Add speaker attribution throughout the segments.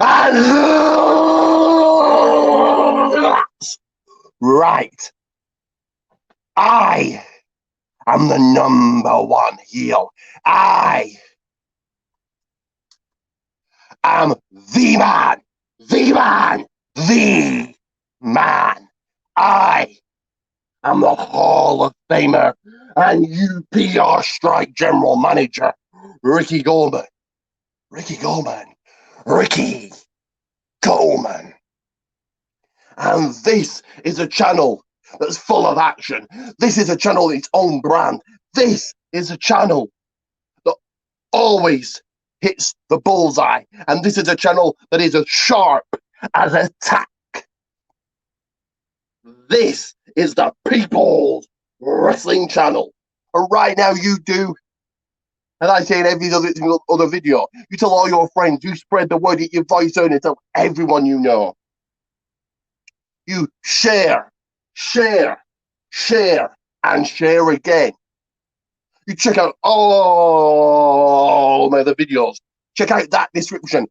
Speaker 1: And that's right. I am the number one heel. I am the man, the man, the man. I am the Hall of Famer and UPR strike general manager, Ricky Goldman. Ricky Goldman. Ricky Goldman. And this is a channel that's full of action. This is a channel its own brand. This is a channel that always hits the bullseye. And this is a channel that is as sharp as a tack. This is the People's Wrestling Channel. And right now you do, as I say in every other video, you tell all your friends, you spread the word, your voice on it, tell everyone you know. You share, share, share, and share again. You check out all my other videos. Check out that description.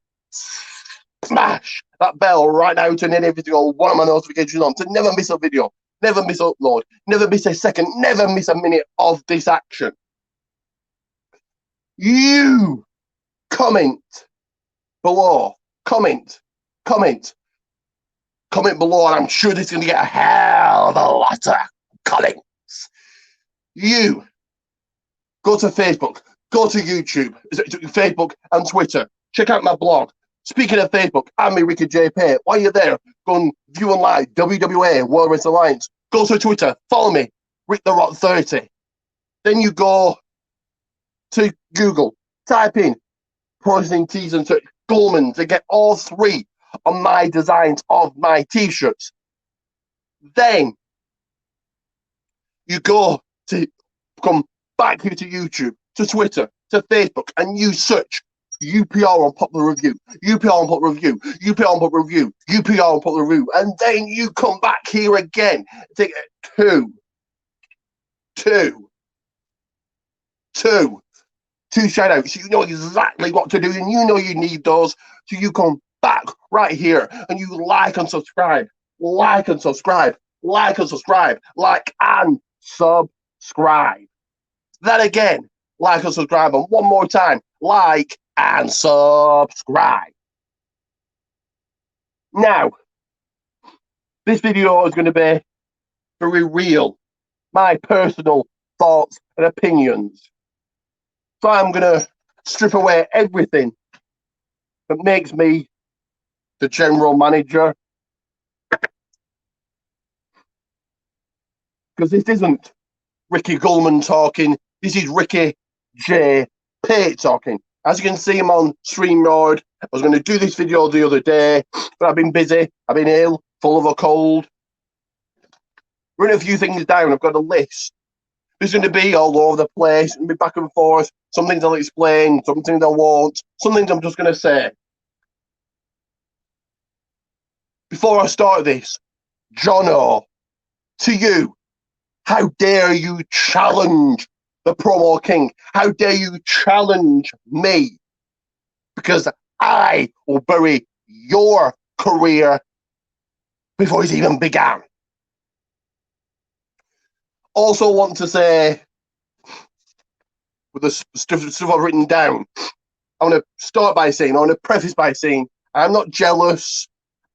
Speaker 1: Smash that bell right now to turn every single one of my notifications on to never miss a video, never miss upload, never miss a second, never miss a minute of this action. You comment below. Comment below, and I'm sure this is going to get a hell of a lot of comments. You go to Facebook, go to YouTube, Facebook and Twitter. Check out my blog. Speaking of Facebook, I'm me, Ricky J. Pay. While you're there, go and view and like WWA World Wrestling Alliance. Go to Twitter, follow me, Rick the Rock 30. Then you go to Google, type in Pro Wrestling Tees and Goldman to get all three of my designs of my t-shirts. Then you go to come back here to YouTube, to Twitter, to Facebook, and you search UPR on Popular Review, UPR on Popular Review, UPR on Popular Review, UPR on Popular Review, and then you come back here again. Take two shout outs. You know exactly what to do, and you know you need those. So you come back right here and you like and subscribe, like and subscribe, like and subscribe, like and subscribe. That again, like and subscribe, and one more time, like and subscribe. Now, this video is going to be very real, my personal thoughts and opinions. So I'm going to strip away everything that makes me the general manager. Because this isn't Ricky Goldman talking. This is Ricky J. Pate talking. As you can see, I'm on StreamYard. I was going to do this video the other day, but I've been busy. I've been ill, full of a cold. Written a few things down. I've got a list. It's going to be all over the place and be back and forth. Some things I'll explain, some things I won't, some things I'm just going to say. Before I start this, Jono, to you, how dare you challenge the Promo King? How dare you challenge me? Because I will bury your career before it's even began. Also want to say, with the stuff I've written down, I want to start by saying, I want to preface by saying, I'm not jealous,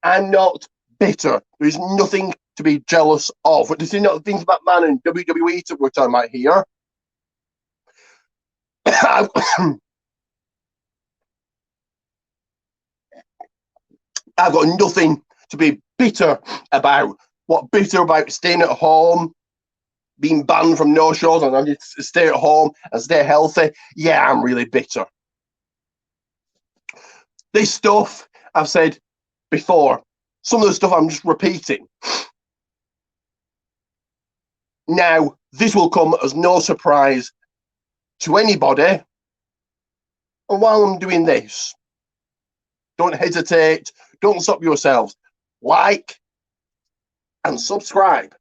Speaker 1: I'm not bitter. There is nothing to be jealous of. But this is not things about man and WWE that we're talking about here. I've got nothing to be bitter about. What bitter about staying at home, being banned from no shows, and I just stay at home and stay healthy? Yeah, I'm really bitter. This stuff I've said before. Some of the stuff I'm just repeating. Now, this will come as no surprise to anybody. And while I'm doing this, don't hesitate, don't stop yourselves. Like and subscribe.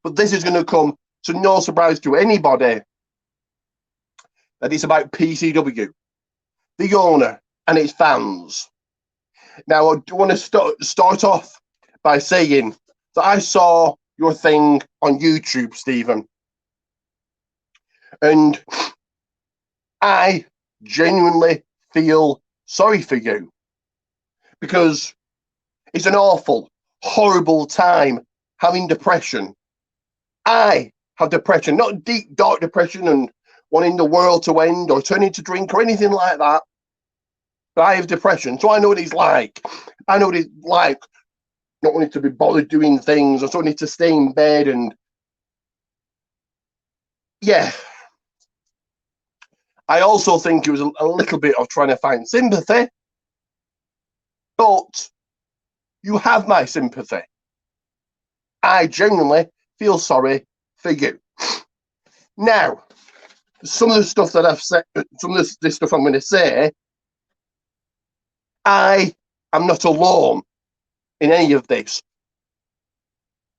Speaker 1: But this is going to come to no surprise to anybody that it's about PCW, the owner and its fans. Now, I do want to start off by saying that I saw your thing on YouTube, Stephen, and I genuinely feel sorry for you because it's an awful, horrible time having depression. I have depression, not deep, dark depression and wanting the world to end or turning to drink or anything like that. But I have depression, so I know what it's like. I know what it's like not wanting to be bothered doing things or not wanting to stay in bed. And yeah, I also think it was a little bit of trying to find sympathy, but you have my sympathy. I genuinely feel sorry for you. Now, some of the stuff that I've said, some of this stuff I'm going to say, I am not alone in any of this.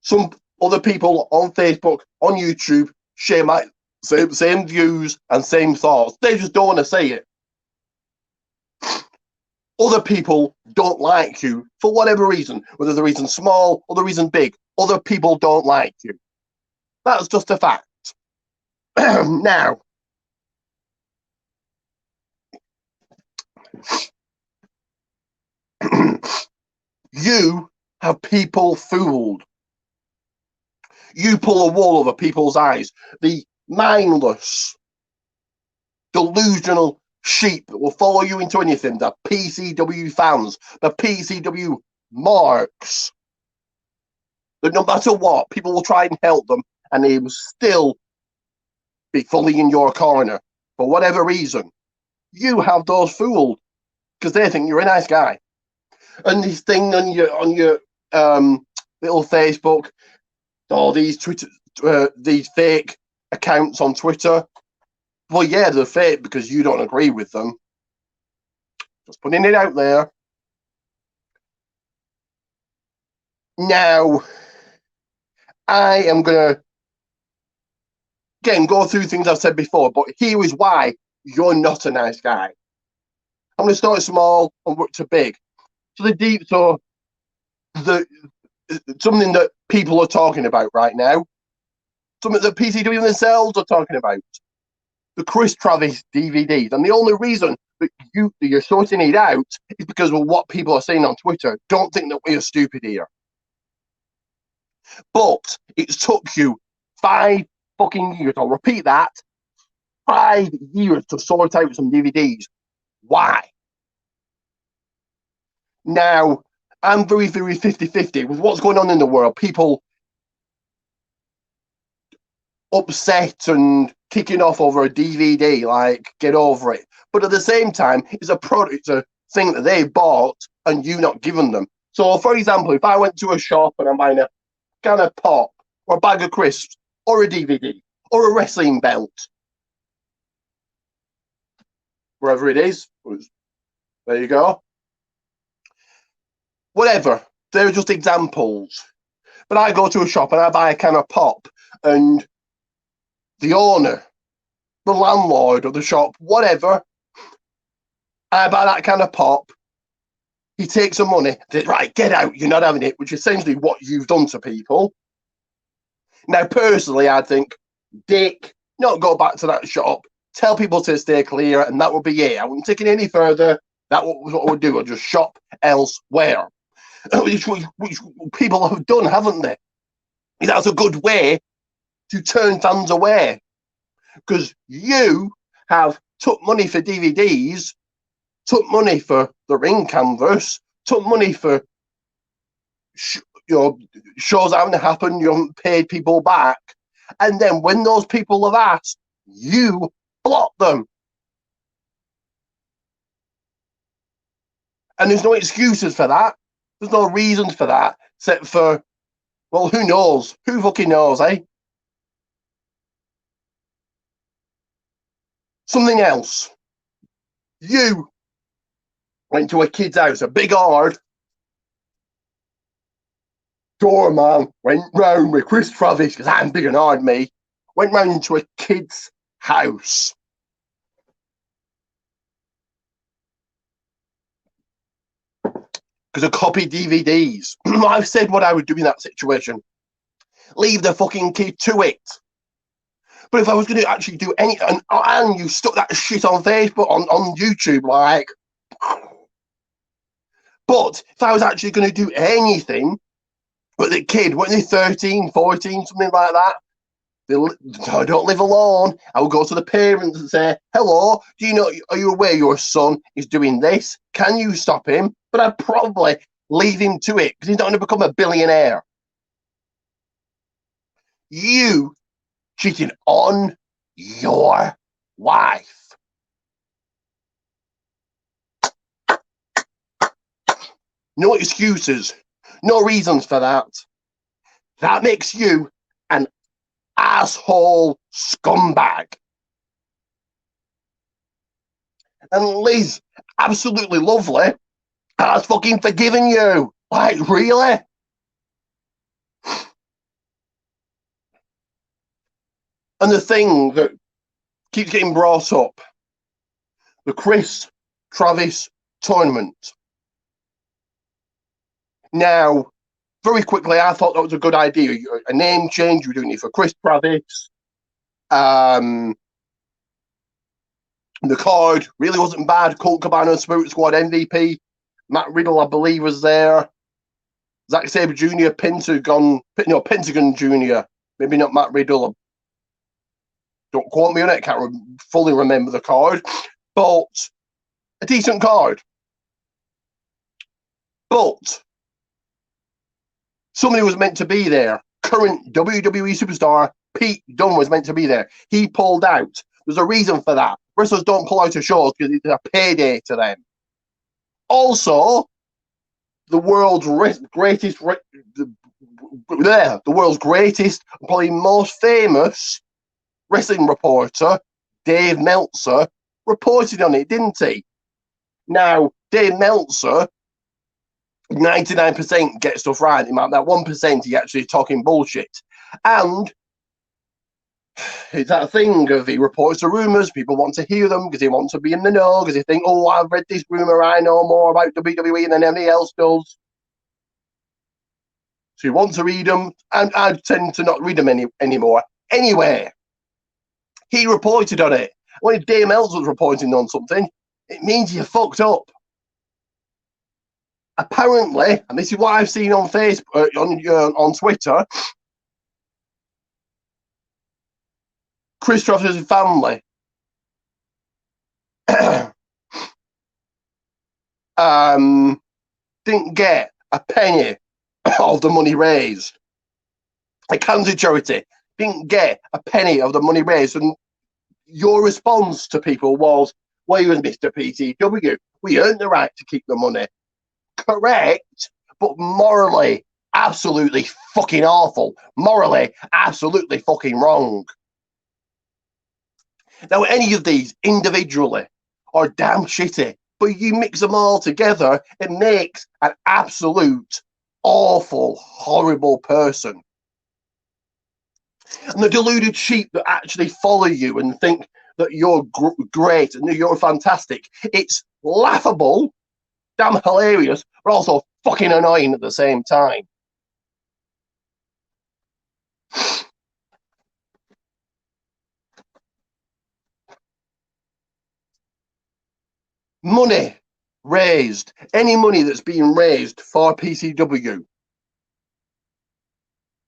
Speaker 1: Some other people on Facebook, on YouTube, share my same views and same thoughts. They just don't want to say it. Other people don't like you for whatever reason, whether the reason small or the reason big. Other people don't like you. That's just a fact. Now, you have people fooled. You pull a wool over people's eyes. The mindless, delusional sheep that will follow you into anything, the PCW fans, the PCW marks, that no matter what, people will try and help them and they will still be fully in your corner for whatever reason. You have those fooled because they think you're a nice guy. And this thing on your little Facebook, all these Twitter, these fake accounts on Twitter. Well, yeah, they're fake because you don't agree with them. Just putting it out there. Now, I am going to, again, go through things I've said before, but here is why you're not a nice guy. I'm going to start small and work to big. So the something that people are talking about right now, something that PCW themselves are talking about, the Chris Travis DVDs. And the only reason that you're sorting it out is because of what people are saying on Twitter. Don't think that we're stupid here. But it took you 5 fucking years, I'll repeat that, 5 years to sort out some DVDs. Why? Now, I'm very, very 50-50 with what's going on in the world. People upset and kicking off over a DVD, like, get over it. But at the same time, it's a product, it's a thing that they bought and you not given them. So, for example, if I went to a shop and I'm buying a can of pop or a bag of crisps or a DVD or a wrestling belt, wherever it is, there you go. Whatever, they're just examples. But I go to a shop and I buy a can of pop and the owner, the landlord of the shop, whatever, I buy that can of pop, he takes some money, says, right, get out, you're not having it, which is essentially what you've done to people. Now, personally, I think, dick, not go back to that shop, tell people to stay clear, and that would be it. I wouldn't take it any further. That was what I would do. I'd just shop elsewhere. Which people have done, haven't they? That's a good way to turn fans away. Because you have took money for DVDs, took money for the ring canvas, took money for shows haven't happened, you haven't paid people back. And then when those people have asked, you block them. And there's no excuses for that. There's no reasons for that, except for, well, who knows? Who fucking knows, eh? Something else. You went to a kid's house, a big hard doorman, went round with Chris Travis, because I'm big and hard, me, went round into a kid's house. because of copy DVDs. I've said what I would do in that situation. Leave the fucking kid to it. But if I was going to actually do any, and you stuck that shit on Facebook, on YouTube, like, but if I was actually going to do anything, but the kid, when they're 13, 14, something like that, I don't live alone. I will go to the parents and say, hello, do you know, are you aware your son is doing this? Can you stop him? But I'd probably leave him to it because he's not going to become a billionaire. You cheating on your wife. No excuses. No reasons for that. That makes you an asshole scumbag. And Liz, absolutely lovely, has fucking forgiven you. Like, really? And the thing that keeps getting brought up, the Chris Travis tournament. Now, very quickly, I thought that was a good idea. A name change, you're doing it for Chris Travis. The card really wasn't bad. Colt Cabana, Spirit Squad MVP. Matt Riddle, I believe, was there. Zack Sabre Jr., Pentagon Jr. Maybe not Matt Riddle. Don't quote me on it. Can't fully remember the card, but a decent card. But somebody was meant to be there. Current WWE superstar Pete Dunne was meant to be there. He pulled out. There's a reason for that. Wrestlers don't pull out of shows because it's a payday to them. Also, the world's greatest, the world's greatest, probably most famous wrestling reporter, Dave Meltzer, reported on it, didn't he? Now, Dave Meltzer, 99% gets stuff right. That 1% he actually talking bullshit. And it's that thing of he reports the rumours, people want to hear them because they want to be in the know, because they think, oh, I've read this rumour, I know more about WWE than anybody else does. So you want to read them, and I tend to not read them anymore. Anyway, he reported on it. When Dave Meltzer was reporting on something, it means you're fucked up. Apparently, and this is what I've seen on Facebook, on Twitter, Chris Travis' family didn't get a penny of the money raised. A cancer charity didn't get a penny of the money raised. And your response to people was, well, you and Mr. PCW, we earned the right to keep the money. Correct, but morally, absolutely fucking awful. Morally, absolutely fucking wrong. Now, any of these individually are damn shitty, but you mix them all together, it makes an absolute awful, horrible person. And the deluded sheep that actually follow you and think that you're great and you're fantastic, it's laughable, damn hilarious, but also fucking annoying at the same time. Money raised, any money that's being raised for PCW,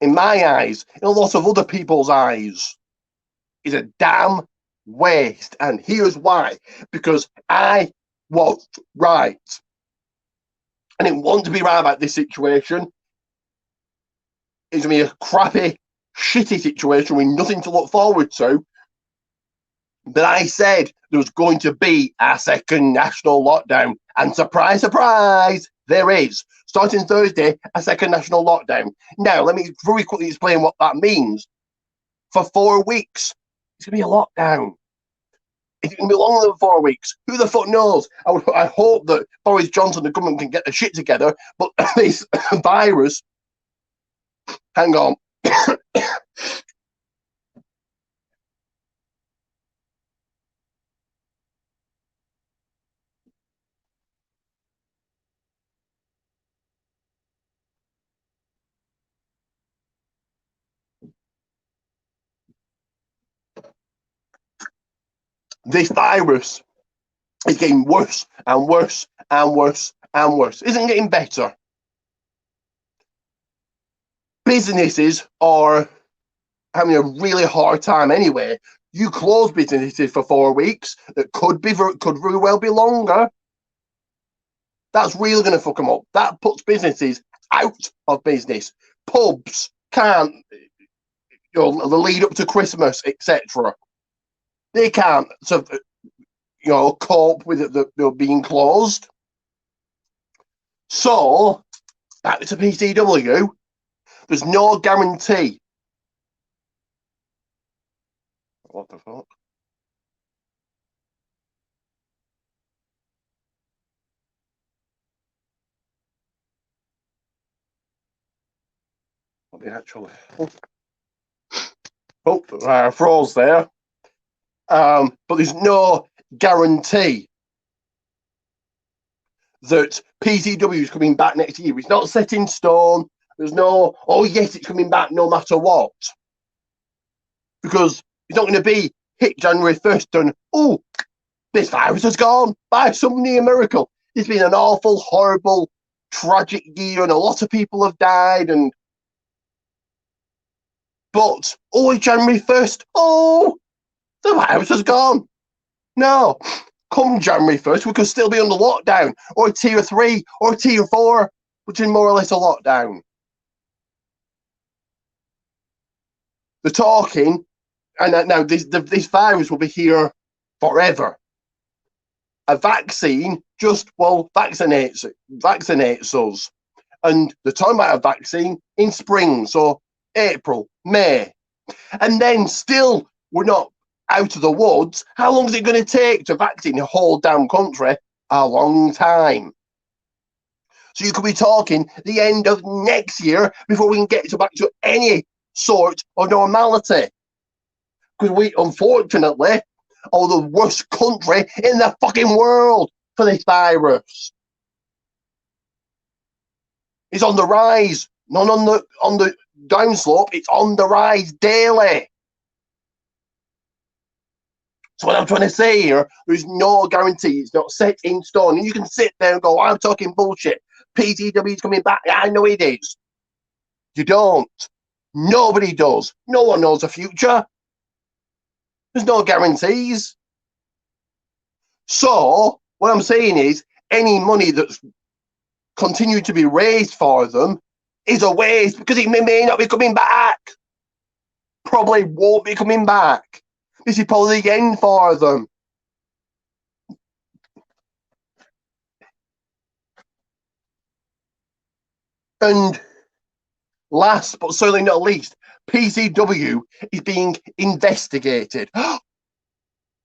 Speaker 1: in my eyes, in a lot of other people's eyes, is a damn waste. And here's why. Because I was right. And it want to be right about this situation. It's going to be a crappy, shitty situation with nothing to look forward to. But I said there was going to be a second national lockdown. And surprise, surprise, there is. Starting Thursday, a second national lockdown. Now, let me very quickly explain what that means. For 4 weeks, it's going to be a lockdown. It's going to be longer than 4 weeks. Who the fuck knows? I hope that Boris Johnson, the government, can get the shit together. But this virus, hang on. This virus is getting worse and worse and worse and worse. It isn't getting better. Businesses are having a really hard time anyway. You close businesses for 4 weeks. That could very well be longer. That's really going to fuck them up. That puts businesses out of business. Pubs can't, the lead up to Christmas, etc. They can't cope with it being closed. So back to PCW. There's no guarantee. What the fuck? What the actual I froze there. But there's no guarantee that PCW is coming back next year. It's not set in stone. There's no, oh yes, it's coming back no matter what. Because it's not going to be hit January 1st and, oh, this virus has gone by some near miracle. It's been an awful, horrible, tragic year and a lot of people have died. But, oh, January 1st, oh, the virus has gone. No, come January 1st, we could still be under lockdown, or tier 3, or tier 4, which is more or less a lockdown. They're talking, and now this virus will be here forever. A vaccine just, vaccinates us. And they're talking about a vaccine in spring, so April, May. And then still, we're not out of the woods. How long is it going to take to vaccinate a whole damn country? A long time. So you could be talking the end of next year before we can get back to any sort of normality. Because we, unfortunately, are the worst country in the fucking world for this virus. It's on the rise, not on the downslope. It's on the rise daily. So what I'm trying to say here, there's no guarantee. It's not set in stone. And you can sit there and go, I'm talking bullshit. PCW is coming back. I know it is. You don't. Nobody does. No one knows the future. There's no guarantees. So what I'm saying is, any money that's continued to be raised for them is a waste because it may not be coming back. Probably won't be coming back. This is probably the end for them. And last but certainly not least, PCW is being investigated.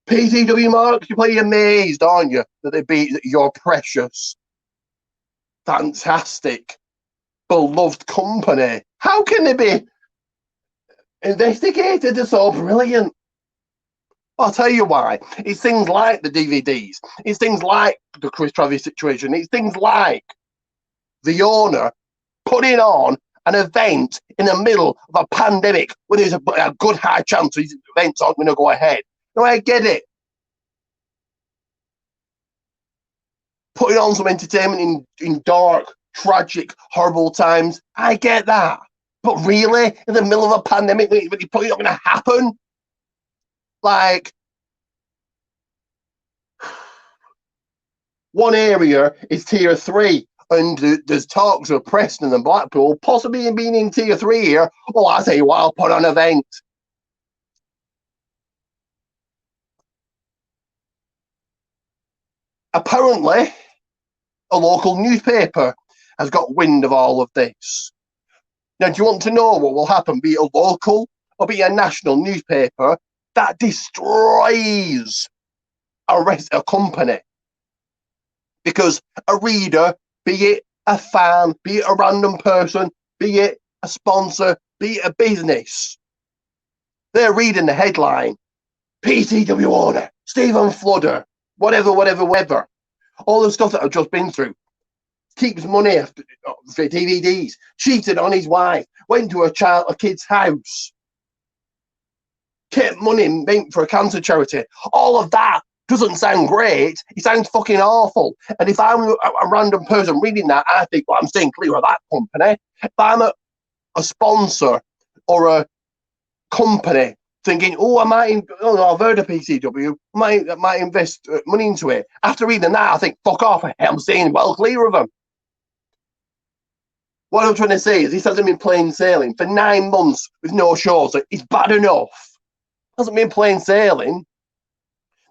Speaker 1: PCW, Mark, you're pretty amazed, aren't you, that you're precious, fantastic, beloved company. How can they be investigated? They're so brilliant. I'll tell you why. It's things like the DVDs. It's things like the Chris Travis situation. It's things like the owner putting on an event in the middle of a pandemic when there's a good high chance these events aren't going to go ahead. No, I get it. Putting on some entertainment in dark, tragic, horrible times, I get that. But really, in the middle of a pandemic, when it's probably not going to happen, like, one area is tier 3, and there's talks of Preston and Blackpool possibly being in tier 3 here. Oh, I tell you what, I'll put on an event. Apparently, a local newspaper has got wind of all of this. Now, do you want to know what will happen? Be it a local or be it a national newspaper that destroys a company. Because a reader, be it a fan, be it a random person, be it a sponsor, be it a business, they're reading the headline, PCW owner, Stephen Fludder, whatever, all the stuff that I've just been through, keeps money for DVDs, cheated on his wife, went to a kid's house. get money for a cancer charity. All of that doesn't sound great. It sounds fucking awful. And if I'm a random person reading that, I think, well, I'm staying clear of that company. If I'm a sponsor or a company thinking, oh, I've heard of PCW, I might invest money into it. After reading that, I think, fuck off. I'm staying well clear of them. What I'm trying to say is this hasn't been plain sailing for 9 months with no shows. It's bad enough. It hasn't been plain sailing.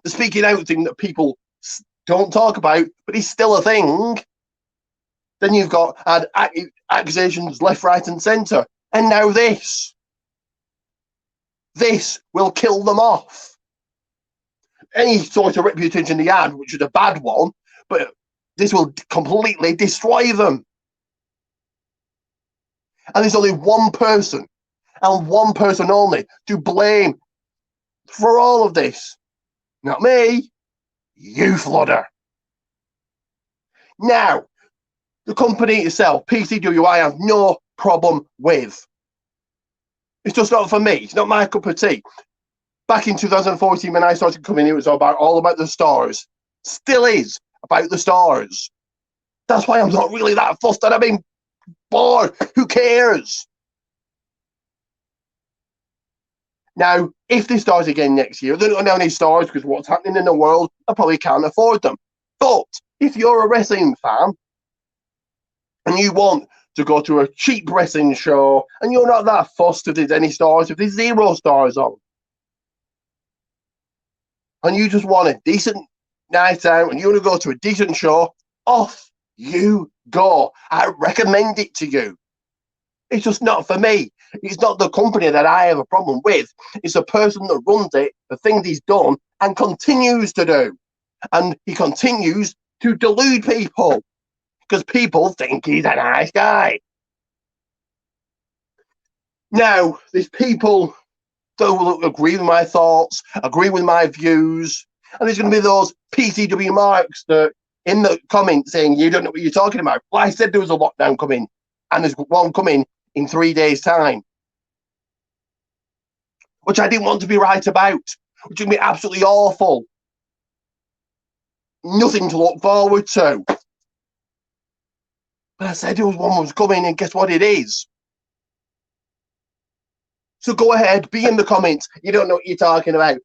Speaker 1: The speaking out thing that people don't talk about, but it's still a thing. Then you've got accusations left, right, and centre. And now this. This will kill them off. Any sort of reputation they had, which is a bad one, but this will completely destroy them. And there's only one person, and one person only, to blame for all of this. Not me, you, Flodder. Now, the company itself, PCW, I have no problem with. It's just not for me. It's not my cup of tea. Back in 2014, when I started coming, it was all about the stars. Still is about the stars. That's why I'm not really that fussed. And I mean, bored. Who cares? Now, if they start again next year, they're not going to any stars because what's happening in the world, I probably can't afford them. But if you're a wrestling fan and you want to go to a cheap wrestling show and you're not that fussed if there's any stars, if there's 0 stars on, and you just want a decent night out and you want to go to a decent show, off you go. I recommend it to you. It's just not for me. It's not the company that I have a problem with. It's the person that runs it, the things he's done and continues to do. And he continues to delude people because people think he's a nice guy. Now, there's people that will agree with my thoughts, agree with my views, and there's going to be those PCW marks that in the comments saying, you don't know what you're talking about. Well, I said there was a lockdown coming, and there's one coming in 3 days' time, which I didn't want to be right about, which would be absolutely awful. Nothing to look forward to. But I said there was one was coming, and guess what it is? So go ahead, be in the comments. You don't know what you're talking about.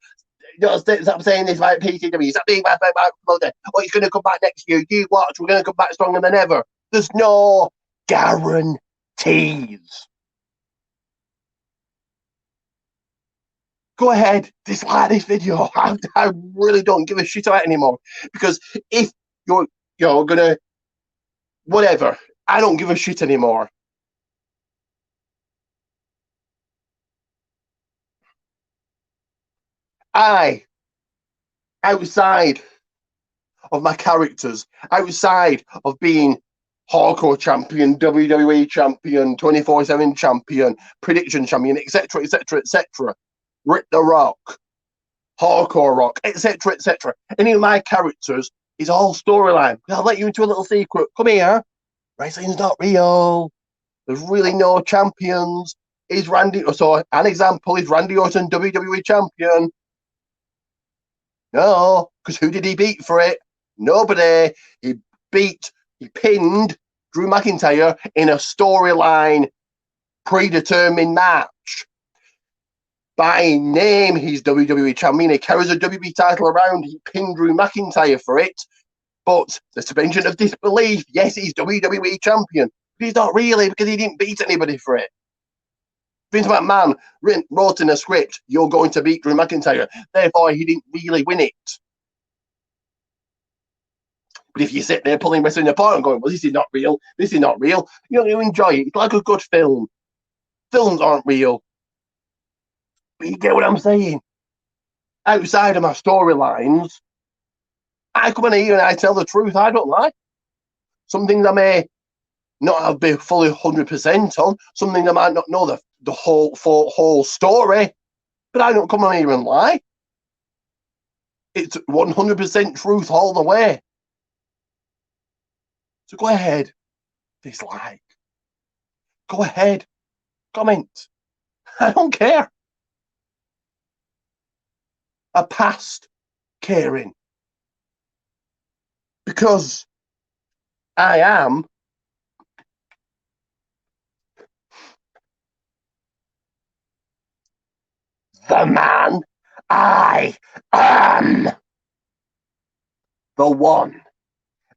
Speaker 1: Stop saying this about PCW. Stop being about Flodder. Oh, he's going to come back next year. You watch. We're going to come back stronger than ever. There's no guarantees. Go ahead, dislike this video. I really don't give a shit about it anymore. Because if you're going to, whatever, I don't give a shit anymore. Outside of my characters, outside of being hardcore champion, WWE champion, 24/7 champion, prediction champion, etc., etc., etc., Rick the Rock, hardcore rock, etc., etc. Any of my characters is all storyline. I'll let you into a little secret. Come here. Wrestling's not real. There's really no champions. Is Randy? So an example is Randy Orton WWE champion. No, because who did he beat for it? Nobody. He pinned Drew McIntyre in a storyline predetermined match. By name, he's WWE champion. He carries a WWE title around. He pinned Drew McIntyre for it. But the suspension of disbelief, yes, he's WWE champion. But he's not really because he didn't beat anybody for it. Vince McMahon wrote in a script, you're going to beat Drew McIntyre. Therefore, he didn't really win it. But if you sit there pulling wrestling apart and going, well, this is not real, this is not real, you're going to enjoy it. It's like a good film. Films aren't real. But you get what I'm saying? Outside of my storylines, I come in here and I tell the truth. I don't lie. Some things I may not have been fully 100% on. Some things I might not know the whole story. But I don't come on here and lie. It's 100% truth all the way. So go ahead, dislike. Go ahead, comment. I don't care. a past caring. Because I am the man. I am the one,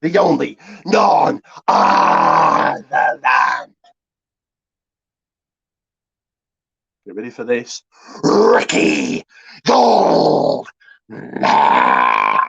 Speaker 1: the only, none other than. Get ready for this. Ricky Gold. Man.